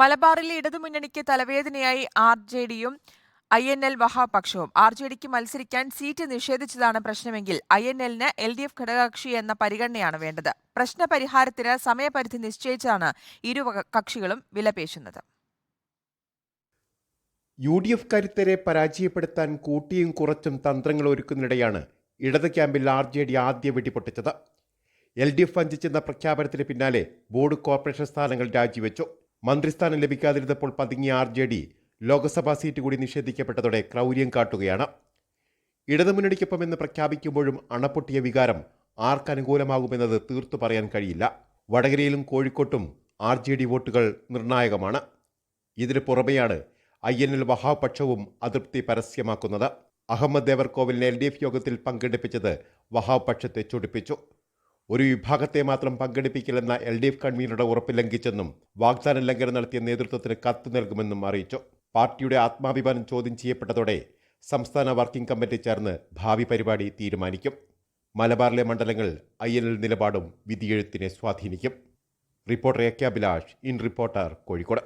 മലബാറിലെ ഇടതുമുന്നണിക്ക് തലവേദനയായി ആർ.ജെ.ഡിയും INL വഹാപക്ഷവും. ആർ.ജെ.ഡിക്ക് മത്സരിക്കാൻ seat നിഷേധിച്ചതാണ് പ്രശ്നമെങ്കിൽ INL-ന് LDF ഘടകകക്ഷി എന്ന പരിഗണനയാണ് വേണ്ടത്. പ്രശ്നപരിഹാരത്തിന് സമയപരിധി നിശ്ചയിച്ചാണ് ഇരു കക്ഷികളും വിലപേശുന്നത്. UDF കരുത്തരെ പരാജയപ്പെടുത്താൻ കൂട്ടിയും കുറച്ചും തന്ത്രങ്ങൾ ഒരുക്കുന്നതിനിടെയാണ് ഇടത് ക്യാമ്പിൽ RJD ആദ്യ വെടിപൊട്ടിച്ചത്. LDF വഞ്ചിച്ചെന്ന പ്രഖ്യാപനത്തിന് പിന്നാലെ ബോർഡ് കോർപ്പറേഷൻ സ്ഥാനങ്ങൾ രാജിവെച്ചു. മന്ത്രിസ്ഥാനം ലഭിക്കാതിരുന്നപ്പോൾ പതുങ്ങിയ RJD ലോക്സഭാ സീറ്റ് കൂടി നിഷേധിക്കപ്പെട്ടതോടെ ക്രൗര്യം കാട്ടുകയാണ്. ഇടതുമുന്നണിക്കൊപ്പമെന്ന് പ്രഖ്യാപിക്കുമ്പോഴും അണപ്പൊട്ടിയ വികാരം ആർക്കനുകൂലമാകുമെന്നത് തീർത്തു പറയാൻ കഴിയില്ല. വടകരയിലും കോഴിക്കോട്ടും RJD വോട്ടുകൾ നിർണായകമാണ്. ഇതിന് പുറമെയാണ് INL വഹാപക്ഷവും അതൃപ്തി പരസ്യമാക്കുന്നത്. അഹമ്മദ് ദേവർകോവിലിനെ LDF യോഗത്തിൽ പങ്കെടുപ്പിച്ചത് വഹാപക്ഷത്തെ ചൊടിപ്പിച്ചു. ഒരു വിഭാഗത്തെ മാത്രം പങ്കെടുപ്പിക്കില്ലെന്ന LDF കൺവീനറുടെ ഉറപ്പ് ലംഘിച്ചെന്നും വാഗ്ദാന ലംഘനം നടത്തിയ നേതൃത്വത്തിന് കത്ത് നൽകുമെന്നും അറിയിച്ചു. പാർട്ടിയുടെ ആത്മാഭിമാനം ചോദ്യം ചെയ്യപ്പെട്ടതോടെ സംസ്ഥാന വർക്കിംഗ് കമ്മിറ്റി ചേർന്ന് ഭാവി പരിപാടി തീരുമാനിക്കും. മലബാറിലെ മണ്ഡലങ്ങൾ INL നിലപാടും വിധിയെഴുത്തിനെ സ്വാധീനിക്കും. Reporter AK Abhilash, in reporter, Kozhikode.